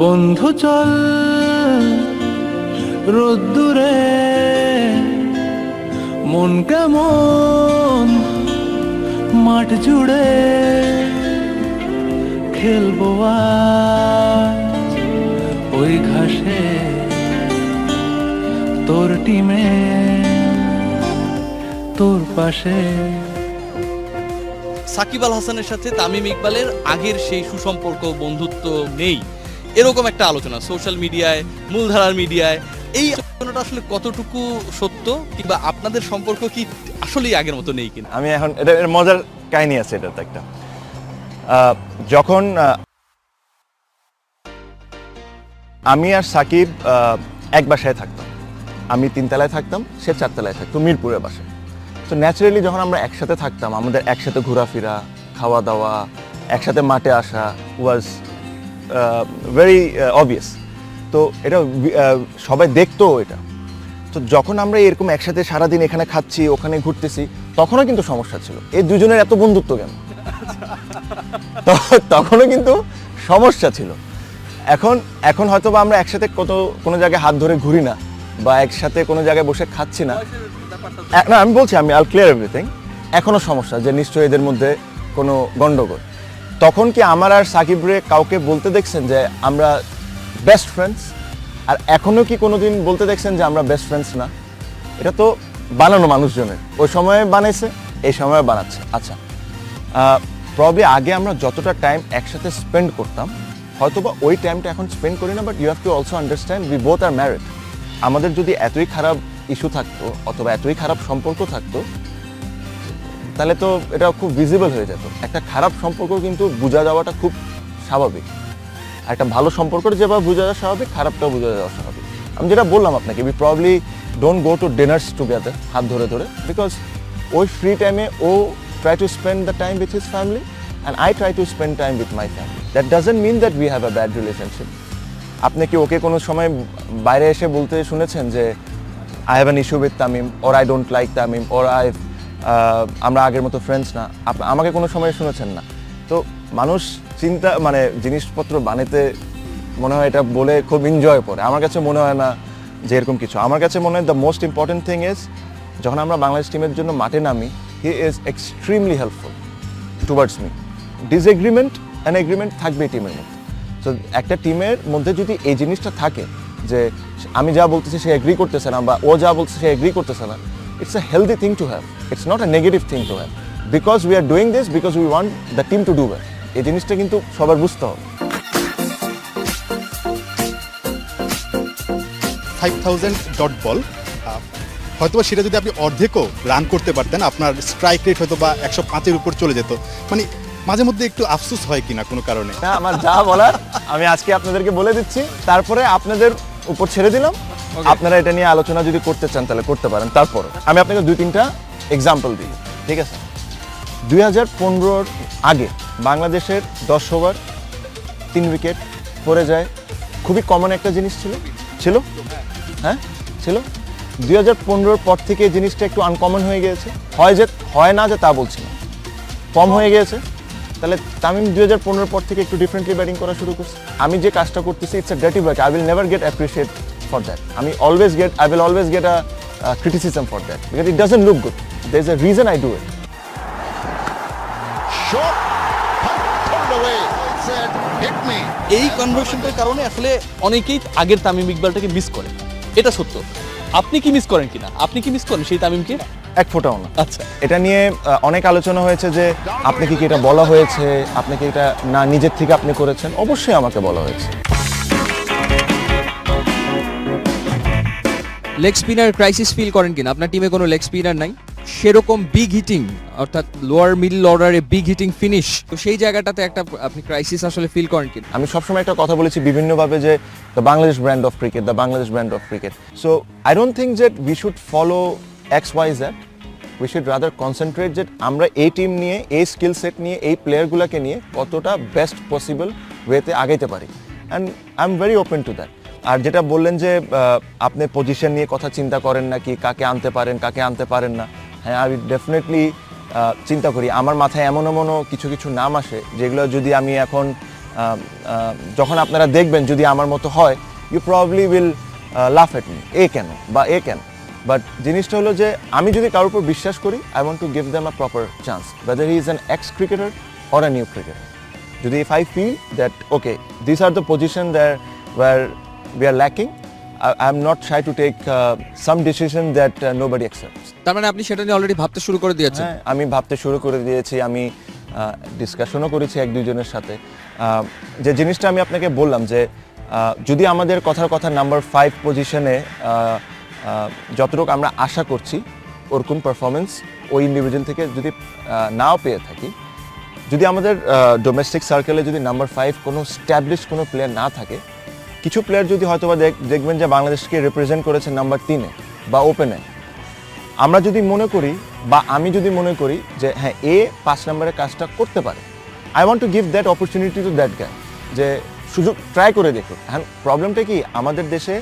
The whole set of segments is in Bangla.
বন্ধু চল রোদ্দুরে, মন কেমন মাঠ জুড়ে, খেলবো আজ ওই ঘাসে তোর টিমে তোর পাশে। সাকিব আল হাসানের সাথে তামিম ইকবালের আগের সেই সুসম্পর্ক বন্ধুত্ব নেই, এরকম একটা আলোচনা সোশ্যাল মিডিয়ায়, মূলধারার মিডিয়ায়। এই আলোচনাটা আসলে কতটুকু সত্য, কিংবা আপনাদের সম্পর্ক কি আসলেই আগের মতো নেই কিনা? আমি এখন এটা মজার কাহিনী আছে। এটা তো একটা যখন আমি আর সাকিব এক বাসায় থাকতাম, আমি 3 তলায় থাকতাম, সে 4 তলায় থাকতো, মিরপুরের বাসায়। তো ন্যাচারালি যখন আমরা একসাথে থাকতাম, আমাদের একসাথে ঘোরাফেরা, খাওয়া দাওয়া, একসাথে মাঠে আসা ওয়াজ ভেরি অবভিয়াস। তো এটা সবাই দেখতো এটা। তো যখন আমরা এরকম একসাথে সারাদিন এখানে খাচ্ছি, ওখানে ঘুরতেছি, তখনও কিন্তু সমস্যা ছিল, এই দুজনের এত বন্ধুত্ব কেন? তখনও কিন্তু সমস্যা ছিল। এখন হয়তো বা আমরা একসাথে কোনো জায়গায় হাত ধরে ঘুরি না, বা একসাথে কোনো জায়গায় বসে খাচ্ছি না। না, আমি বলছি, আমি আল ক্লিয়ার এভরিথিং। এখনো সমস্যা যে নিশ্চয়ই এদের মধ্যে কোনো গন্ডগোল। তখন কি আমার আর সাকিবরে কাউকে বলতে দেখছেন যে আমরা বেস্ট ফ্রেন্ডস? আর এখনো কি কোনোদিন বলতে দেখছেন যে আমরা বেস্ট ফ্রেন্ডস না? এটা তো বানানো মানুষজনের, ওই সময়ে বানাইছে, এই সময়ে বানাচ্ছে। আচ্ছা, প্রবলি আগে আমরা যতটা টাইম একসাথে স্পেন্ড করতাম, হয়তোবা ওই টাইমটা এখন স্পেন্ড করি না। But you have to also understand we both are married. আমাদের যদি এতই খারাপ ইস্যু থাকতো, অথবা এতই খারাপ সম্পর্ক থাকতো, তাহলে তো এটা খুব ভিজিবল হয়ে যেত। একটা খারাপ সম্পর্ক কিন্তু বোঝা যাওয়াটা খুব স্বাভাবিক। একটা ভালো সম্পর্ক যেভাবে বোঝা যাওয়া স্বাভাবিক, খারাপটাও বোঝা যাওয়া স্বাভাবিক। আমি যেটা বললাম আপনাকে, we probably don't go to dinners together হাত ধরে ধরে, বিকজ ওই ফ্রি টাইমে ও try to spend the time with his family and I try to spend time with my family. That doesn't mean that we have a bad relationship. আপনি কি ওকে কোনো সময় বাইরে এসে বলতে শুনেছেন যে I have an issue with Tamim, or I don't like Tamim, or আমরা আগের মতো ফ্রেন্ডস না? আমাকে কোনো সময় শুনেছেন না। তো মানুষ জিনিসপত্র বানাতে মনে হয় এটা বলে খুব এনজয় করে। আমার কাছে মনে হয় না যে এরকম কিছু। আমার কাছে মনে হয় the most important thing is, যখন আমরা বাংলাদেশ টিমের জন্য মাঠে নামি, he is extremely helpful towards me. Disagreement and agreement থাকবেই টিমের মধ্যে। তো একটা টিমের মধ্যে যদি এই জিনিসটা থাকে যে আমি যা বলতেছি সে এগ্রি করতেছে না, বা ও যা বলতেছে সে এগ্রি করতেছে না, it's a healthy thing to have. It's not a negative thing to have. Because we are doing this because we want the team to do well. এই জিনিসটা কিন্তু সবার বুঝতে হবে। 5000 ডট বল, হয়তোবা সেটা যদি আপনি অর্ধেকও রান করতে পারতেন, আপনার স্ট্রাইক রেট হয়তো বা 105-এর উপর চলে যেত। মানে মাঝে মধ্যে একটু আফসোস হয় কিনা কোনো কারণে? না, আমার যা বলার আমি আজকে আপনাদেরকে বলে দিচ্ছি, তারপরে আপনাদের উপর ছেড়ে দিলাম। আপনারা এটা নিয়ে আলোচনা যদি করতে চান তাহলে করতে পারেন। তারপর আমি আপনাকে 2-3টা এক্সাম্পল দিই, ঠিক আছে? 2015-র আগে বাংলাদেশের 10 ওভার 3 উইকেট পড়ে যায়, খুবই কমন একটা জিনিস ছিল। হ্যাঁ, ছিল। 2015-র পর থেকে এই জিনিসটা একটু আনকমন হয়ে গিয়েছে। হয় না যে তা বলছি না, কম হয়ে গিয়েছে। তাহলে তামিম 2015-র পর থেকে একটু ডিফারেন্টলি ব্যাটিং করা শুরু করছে। আমি যে কাজটা করতেছি, it's a dirty work, I will never gate appreciate for that. I will always get a criticism for that because it doesn't look good. There's a reason I do it. Shot pulled away. Said hit me. এই কনভার্সনটার কারণে আসলে অনেকেই আগের তামিম ইকবালটাকে মিস করে, এটা সত্য। আপনি কি মিস করেন কিনা? আপনি কি মিস করেন সেই তামিমকে? এক ফোঁটাও না। আচ্ছা, এটা নিয়ে অনেক আলোচনা হয়েছে যে আপনি কি এটা বলা হয়েছে, আপনি কি এটা না নিজের থেকে আপনি করেছেন? অবশ্যই আমাকে বলা হয়েছে। লেগ স্পিনার ক্রাইসিস ফিল করেন কিনা? আপনার টিমে কোনো লেগ স্পিনার নাই, সেরকম বিগ হিটিং, অর্থাৎ লোয়ার মিডল অর্ডারে বিগ হিটিং ফিনিশ, তো সেই জায়গাটাতে একটা আপনি ক্রাইসিস আসলে ফিল করেন কিনা? আমি সবসময় একটা কথা বলেছি বিভিন্নভাবে যে the Bangladesh brand of cricket, the Bangladesh brand of cricket. So I don't think that we should follow XYZ, we should rather concentrate যে আমরা এই টিম নিয়ে, এই স্কিল সেট নিয়ে, এই প্লেয়ারগুলোকে নিয়ে কতটা বেস্ট পসিবল ওয়েতে আগাইতে পারি। And I am very open to that. আর যেটা বললেন যে আপনি পজিশন নিয়ে কথা চিন্তা করেন নাকি, কাকে আনতে পারেন কাকে আনতে পারেন না, হ্যাঁ আমি ডেফিনেটলি চিন্তা করি। আমার মাথায় এমনও কিছু নাম আসে যেগুলো যদি আমি এখন যখন আপনারা দেখবেন যদি আমার মতো হয়, ইউ প্রবাবলি উইল লাফ এট মি, এ কেন বা এ কেন। বাট জিনিসটা হলো যে আমি যদি কারোর উপর বিশ্বাস করি, I want to give them a proper chance, whether he is an ex cricketer or a new cricketer. যদি if I feel that okay, these are the position there where we are lacking, I am not shy to take some decision that nobody accepts. তার মানে আপনি সেটা নিয়ে অলরেডি ভাবতে শুরু করে দিয়েছেন। হ্যাঁ, আমি ভাবতে শুরু করে দিয়েছি, আমি ডিসকাশনও করেছি এক দুইজনের সাথে। যে জিনিসটা আমি আপনাকে বললাম যে যদি আমাদের কথার কথা নাম্বার 5 পজিশনে যতটুকু আমরা আশা করছি ওরকম পারফরমেন্স ওই ইন্ডিভিজুয়াল থেকে যদি নাও পেয়ে থাকি, যদি আমাদের ডোমেস্টিক সার্কেলে যদি নাম্বার 5 কোনো স্ট্যাবলিশ কোনো প্লেয়ার না থাকে, কিছু প্লেয়ার যদি হয়তো বা দেখবেন যে বাংলাদেশকে রিপ্রেজেন্ট করেছে নাম্বার 3-এ বা ওপেনে, আমরা যদি মনে করি বা আমি যদি মনে করি যে হ্যাঁ এ 5 নম্বরের কাজটা করতে পারে, I want to give that opportunity to that guy, যে সুযোগ ট্রাই করে দেখুন। হ্যাঁ, প্রবলেমটা কি আমাদের দেশে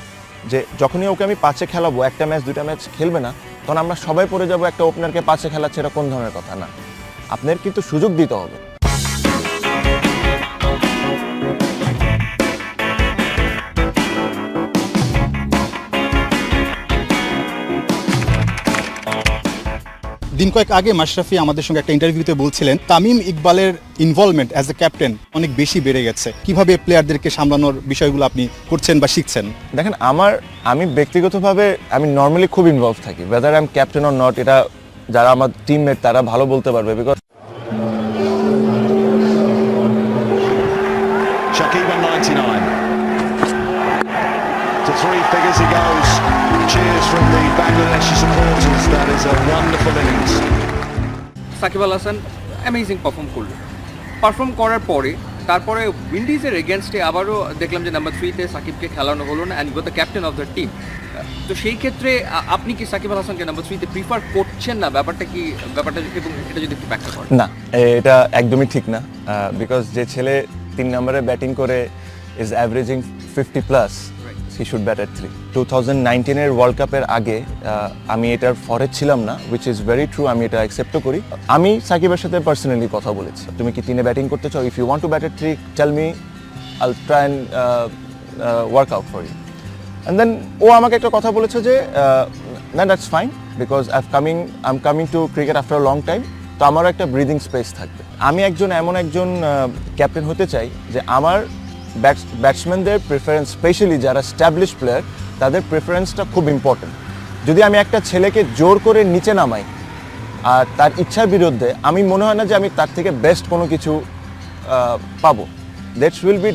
যে যখনই ওকে আমি 5-এ খেলাবো, একটা ম্যাচ দুটা ম্যাচ খেলবে না, তখন আমরা সবাই পড়ে যাবো একটা ওপেনারকে 5-এ খেলাচ্ছে, এটা কোন ধরনের কথা না। আপনার কিন্তু সুযোগ দিতে হবে। দিন কয়েক আগে মাশরাফি আমাদের সঙ্গে একটা ইন্টারভিউতে বলছিলেন তামিম ইকবালের ইনভলভমেন্ট অ্যাজ এ ক্যাপ্টেন অনেক বেশি বেড়ে গেছে। কিভাবে প্লেয়ারদেরকে সামলানোর বিষয়গুলো আপনি করছেন বা শিখছেন? দেখেন, আমি ব্যক্তিগতভাবে আমি নর্মালি খুব ইনভলভ থাকি, weather I am captain or not, এটা যারা আমার টিমমেট তারা ভালো বলতে পারবে। Because Shakib on 99. To 3 figures he goes. Cheers from the Bangladeshi supporters. That is a wonderful innings. Shakib Al Hasan amazing perform করার পরে তারপরে উইন্ডিজের এগেনস্টে আবারও দেখলাম যে নাম্বার 3-তে সাকিবকে খেলানো হলো না, and you the captain of the team. তো সেই ক্ষেত্রে আপনি কি সাকিব আল হাসানকে নাম্বার 3-তে প্রিফার করছেন না? ব্যাপারটা এবং এটা যদি একটু ব্যাখ্যা করেন। না, এটা একদমই ঠিক না। বিকজ যে ছেলে 3 নম্বরে ব্যাটিং করে is averaging 50+, he should bat at 3। 2019-এর ওয়ার্ল্ড কাপের আগে আমি এটার ফরে ছিলাম না, উইচ ইজ ভেরি ট্রু, আমি এটা অ্যাকসেপ্টও করি। আমি সাকিবের সাথে পার্সোনালি কথা বলেছি, তুমি কি 3-এ ব্যাটিং করতে চাও? If you want to bat at 3, tell me, I'll try and work out for you. And then ও আমাকে একটা কথা বলেছে যে না, that's fine, because I am coming to cricket after a long time, তো আমারও একটা ব্রিদিং স্পেস থাকবে। আমি এমন একজন ক্যাপ্টেন হতে চাই যে আমার ব্যাটসম্যানদের প্রেফারেন্স, স্পেশালি যারা স্ট্যাবলিশ প্লেয়ার, তাদের প্রেফারেন্সটা খুব ইম্পর্টেন্ট। যদি আমি একটা ছেলেকে জোর করে নিচে নামাই আর তার ইচ্ছার বিরুদ্ধে, আমি মনে হয় না যে আমি তার থেকে বেস্ট কোনো কিছু পাবো। That's will be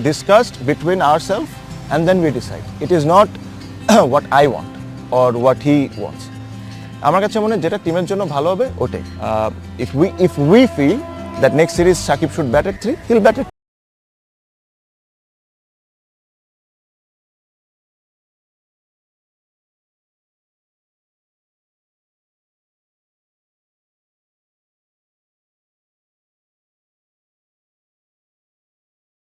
discussed between ourselves and then we decide. It is not what I want or what he wants. আমার কাছে মনে হয় যেটা টিমের জন্য ভালো হবে ওটাই। If we feel that next series Shakib should bat at 3, he'll bat at